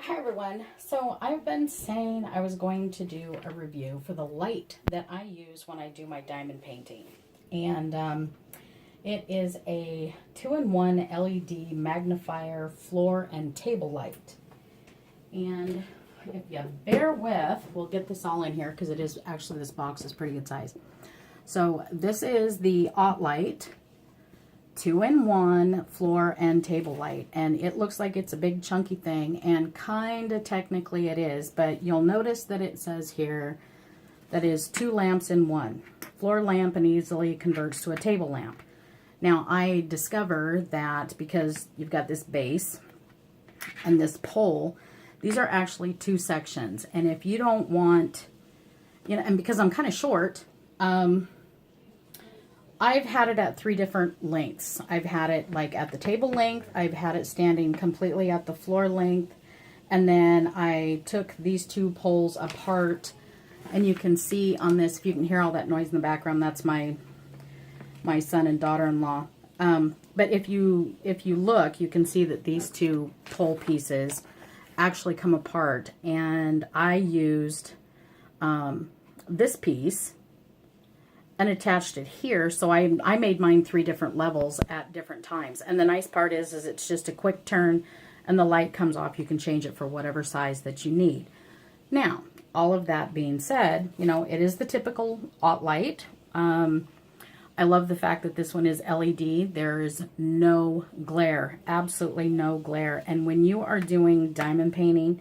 Hi everyone. So I've been saying I was going to do a review for the light that I use when I do my diamond painting. And it is a 2-in-1 LED magnifier floor and table light. And if you bear with, we'll get this all in here because it is actually, this box is pretty good size. So this is the light. 2-in-1 floor and table light, and it looks like it's a big chunky thing, and kind of technically it is, but you'll notice that it says here that is 2 lamps in one. Floor lamp and easily converts to a table lamp. Now I discover that because you've got this base and this pole, these are actually 2 sections, and if you don't want, you know, and because I'm kind of short, I've had it at 3 different lengths. I've had it like at the table length, I've had it standing completely at the floor length, and then I took these 2 poles apart, and you can see on this, if you can hear all that noise in the background, that's my son and daughter-in-law. But if you look, you can see that these 2 pole pieces actually come apart, and I used this piece and attached it here, so I made mine 3 different levels at different times. And the nice part is it's just a quick turn and the light comes off. You can change it for whatever size that you need. Now, all of that being said, you know, it is the typical light. I love the fact that this one is LED. There is no glare, absolutely no glare. And when you are doing diamond painting,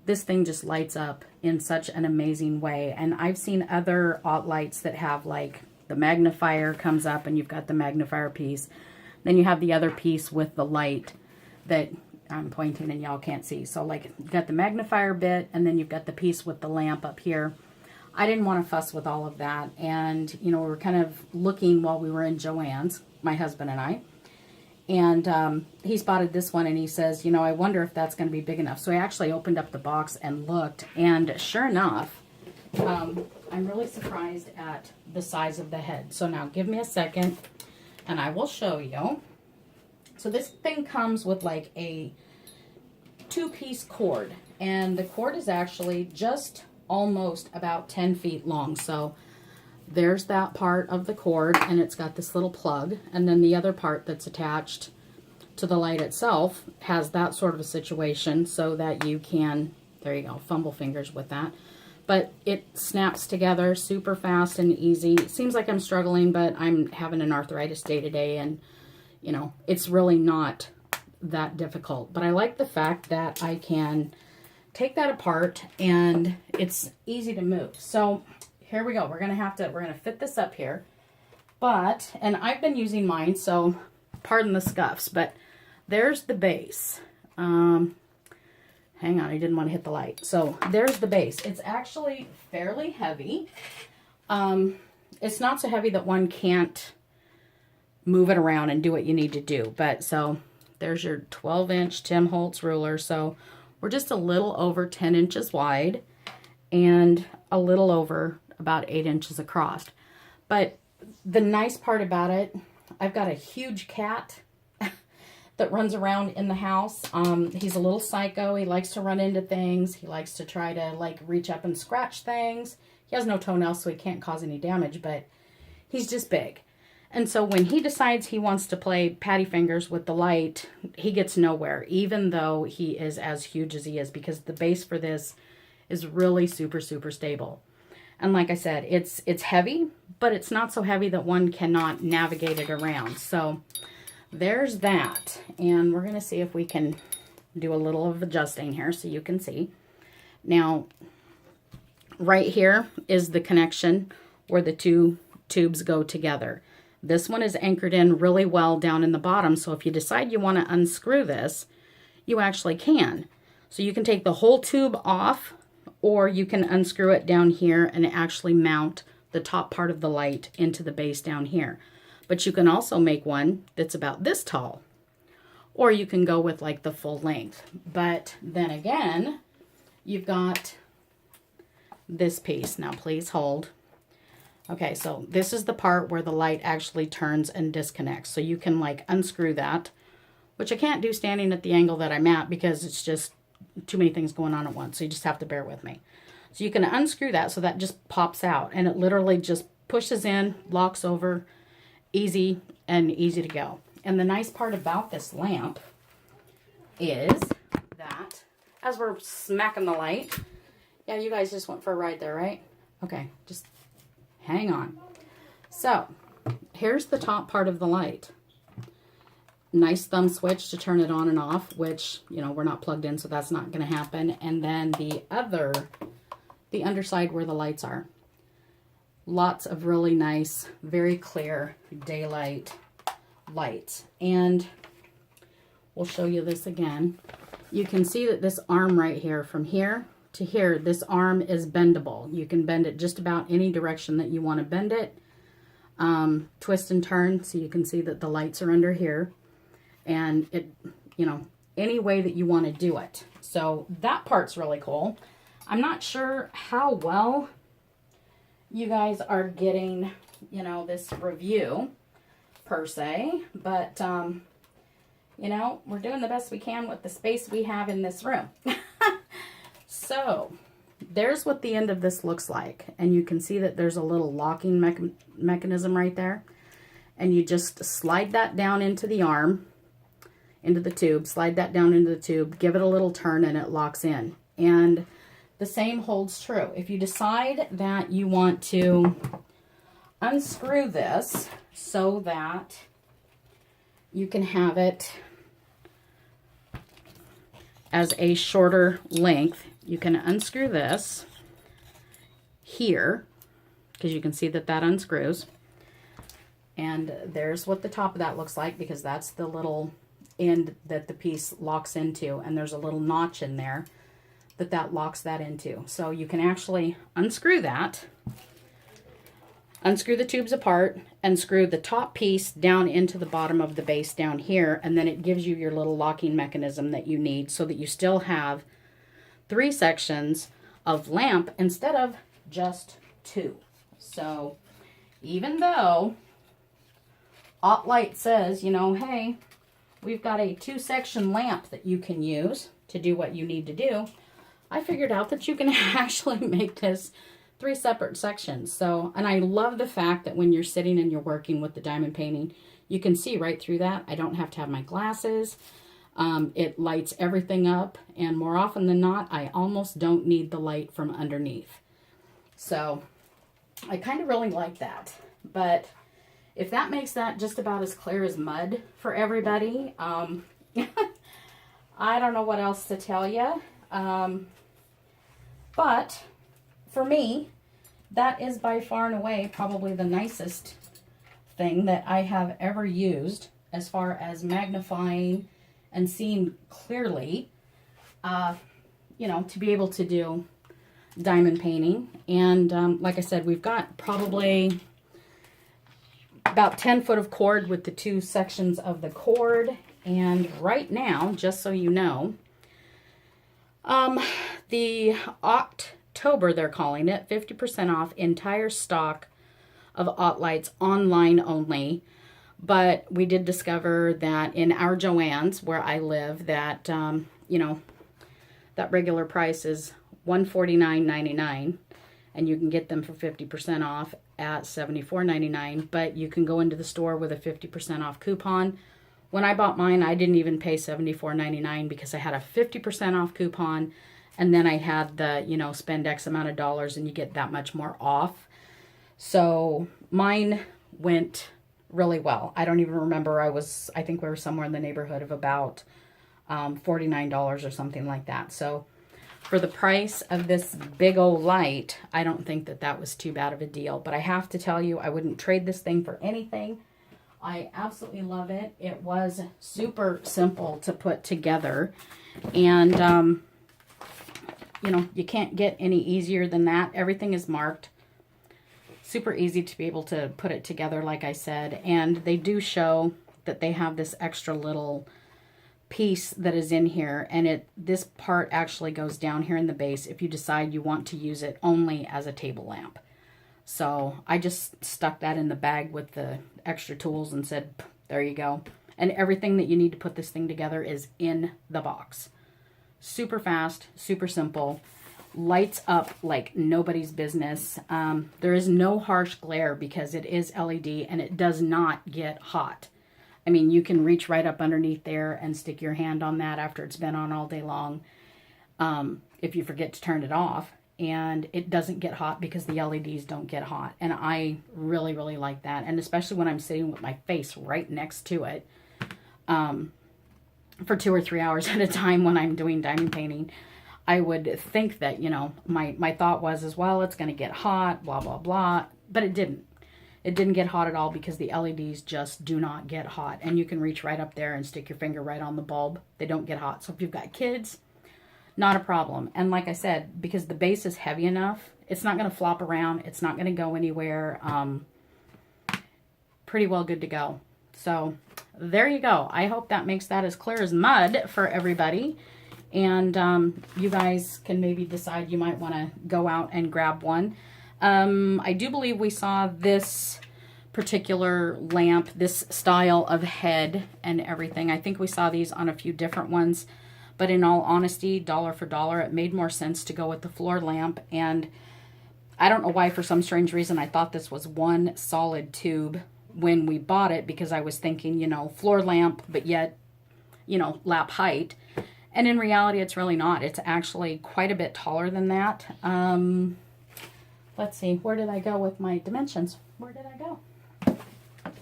this thing just lights up in such an amazing way. And I've seen other lights that have, like, the magnifier comes up and you've got the magnifier piece. Then you have the other piece with the light that I'm pointing and y'all can't see. So, like, you've got the magnifier bit and then you've got the piece with the lamp up here. I didn't want to fuss with all of that. And, you know, we were kind of looking while we were in Joann's, my husband and I. And he spotted this one and he says, you know, I wonder if that's going to be big enough. So I actually opened up the box and looked, and sure enough, I'm really surprised at the size of the head. So now give me a second and I will show you. So this thing comes with like a 2-piece cord, and the cord is actually just almost about 10 feet long. So there's that part of the cord, and it's got this little plug, and then the other part that's attached to the light itself has that sort of a situation so that you can, there you go, fumble fingers with that. But it snaps together super fast and easy. It seems like I'm struggling, but I'm having an arthritis day to day, and you know, it's really not that difficult. But I like the fact that I can take that apart and it's easy to move. So here we go. We're going to fit this up here. But, and I've been using mine, so pardon the scuffs, but there's the base. Hang on, I didn't want to hit the light. So there's the base. It's actually fairly heavy. It's not so heavy that one can't move it around and do what you need to do. But so there's your 12-inch Tim Holtz ruler. So we're just a little over 10 inches wide and a little over about 8 inches across. But the nice part about it, I've got a huge cat that runs around in the house. He's a little psycho. He likes to run into things. He likes to try to, like, reach up and scratch things. He has no toenails, so he can't cause any damage, but he's just big. And so when he decides he wants to play patty fingers with the light, he gets nowhere, even though he is as huge as he is, because the base for this is really super, super stable. And like I said, it's heavy, but it's not so heavy that one cannot navigate it around. So there's that. And we're going to see if we can do a little of adjusting here so you can see. Now, right here is the connection where the 2 tubes go together. This one is anchored in really well down in the bottom. So if you decide you want to unscrew this, you actually can. So you can take the whole tube off, or you can unscrew it down here and actually mount the top part of the light into the base down here. But you can also make one that's about this tall, or you can go with like the full length. But then again, you've got this piece. Now please hold. Okay, so this is the part where the light actually turns and disconnects. So you can like unscrew that, which I can't do standing at the angle that I'm at because it's just too many things going on at once, so you just have to bear with me. So you can unscrew that so that just pops out, and it literally just pushes in, locks over, easy and easy to go. And the nice part about this lamp is that as we're smacking the light, yeah, you guys just went for a ride there, right? Okay, just hang on. So here's the top part of the light. Nice thumb switch to turn it on and off, which, you know, we're not plugged in, so that's not going to happen. And then the underside where the lights are. Lots of really nice, very clear daylight lights. And we'll show you this again. You can see that this arm right here, from here to here, this arm is bendable. You can bend it just about any direction that you want to bend it. Twist and turn, so you can see that the lights are under here. And it, you know, any way that you want to do it. So that part's really cool. I'm not sure how well you guys are getting, you know, this review per se, but, you know, we're doing the best we can with the space we have in this room. So there's what the end of this looks like. And you can see that there's a little locking mechanism right there. And you just slide that down into the arm, into the tube, slide that down into the tube, give it a little turn, and it locks in. And the same holds true. If you decide that you want to unscrew this so that you can have it as a shorter length, you can unscrew this here, because you can see that that unscrews. And there's what the top of that looks like, because that's the little end that the piece locks into, and there's a little notch in there that locks that into. So you can actually unscrew that, unscrew the tubes apart, and screw the top piece down into the bottom of the base down here, and then it gives you your little locking mechanism that you need, so that you still have 3 sections of lamp instead of just 2. So even though OttLite says, you know, hey, we've got a 2-section lamp that you can use to do what you need to do, I figured out that you can actually make this 3 separate sections. So, and I love the fact that when you're sitting and you're working with the diamond painting, you can see right through that. I don't have to have my glasses. It lights everything up, and more often than not, I almost don't need the light from underneath. So I kind of really like that. But if that makes that just about as clear as mud for everybody, I don't know what else to tell you. But for me, that is by far and away probably the nicest thing that I have ever used as far as magnifying and seeing clearly, you know, to be able to do diamond painting. And like I said, we've got probably about 10 foot of cord with the 2 sections of the cord. And right now, just so you know, the October, they're calling it, 50% off entire stock of OttLites online only. But we did discover that in our Joann's, where I live, that, you know, that regular price is $149.99, and you can get them for 50% off at $74.99. But you can go into the store with a 50% off coupon. When I bought mine, I didn't even pay $74.99 because I had a 50% off coupon, and then I had the, you know, spend X amount of dollars and you get that much more off. So mine went really well. I don't even remember. I think we were somewhere in the neighborhood of about $49 or something like that. So for the price of this big old light, I don't think that that was too bad of a deal. But I have to tell you, I wouldn't trade this thing for anything. I absolutely love it. It was super simple to put together. And, you know, you can't get any easier than that. Everything is marked. Super easy to be able to put it together, like I said. And they do show that they have this extra little piece that is in here. And this part actually goes down here in the base if you decide you want to use it only as a table lamp. So I just stuck that in the bag with the extra tools and said, there you go. And everything that you need to put this thing together is in the box. Super fast, super simple. Lights up like nobody's business. There is no harsh glare because it is LED and it does not get hot. I mean, you can reach right up underneath there and stick your hand on that after it's been on all day long, if you forget to turn it off. And it doesn't get hot because the LEDs don't get hot. And I really, really like that. And especially when I'm sitting with my face right next to it for 2 or 3 hours at a time when I'm doing diamond painting. I would think that, you know, my thought was as well, it's going to get hot, blah, blah, blah. But it didn't. It didn't get hot at all because the LEDs just do not get hot. And you can reach right up there and stick your finger right on the bulb. They don't get hot. So if you've got kids, not a problem. And like I said, because the base is heavy enough, it's not going to flop around. It's not going to go anywhere. Pretty well good to go. So there you go. I hope that makes that as clear as mud for everybody. And you guys can maybe decide you might want to go out and grab one. I do believe we saw this particular lamp, this style of head and everything. I think we saw these on a few different ones. But in all honesty, dollar for dollar, it made more sense to go with the floor lamp. And I don't know why, for some strange reason, I thought this was one solid tube when we bought it, because I was thinking, you know, floor lamp, but yet, you know, lap height. And in reality, it's really not. It's actually quite a bit taller than that. Let's see. Where did I go with my dimensions? Where did I go?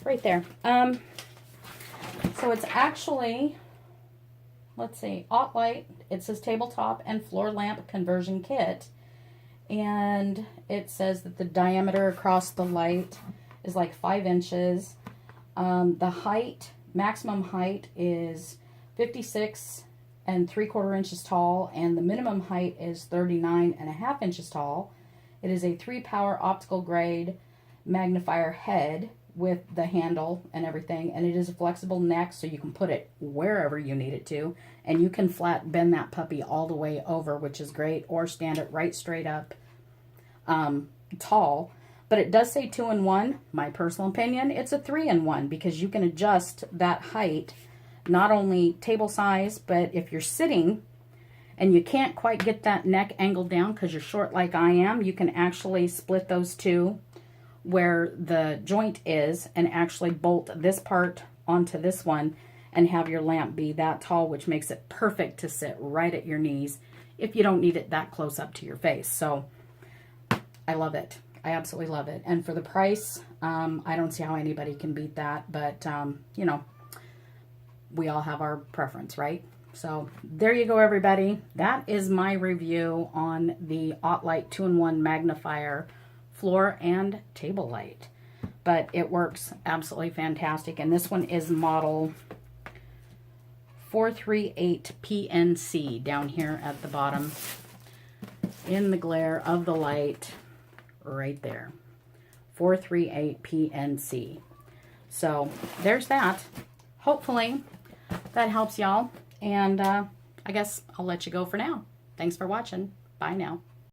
Right there. So it's actually, let's see, OttLite. It says tabletop and floor lamp conversion kit. And it says that the diameter across the light is like 5 inches. The height, maximum height, is 56 3/4 inches tall, and the minimum height is 39.5 inches tall. It is a 3-power optical grade magnifier head with the handle and everything, and it is a flexible neck, so you can put it wherever you need it to, and you can flat bend that puppy all the way over, which is great, or stand it right straight up tall. But it does say 2-in-1. My personal opinion, it's a 3-in-1, because you can adjust that height, not only table size, but if you're sitting and you can't quite get that neck angled down because you're short like I am, you can actually split those two where the joint is and actually bolt this part onto this one and have your lamp be that tall, which makes it perfect to sit right at your knees if you don't need it that close up to your face. So I love it. I absolutely love it. And for the price, I don't see how anybody can beat that. But, you know, we all have our preference, right? So there you go, everybody. That is my review on the OttLite 2-in-1 magnifier floor and table light. But it works absolutely fantastic. And this one is model 438 PNC down here at the bottom in the glare of the light right there. 438 PNC. So there's that. Hopefully that helps y'all. And I guess I'll let you go for now. Thanks for watching. Bye now.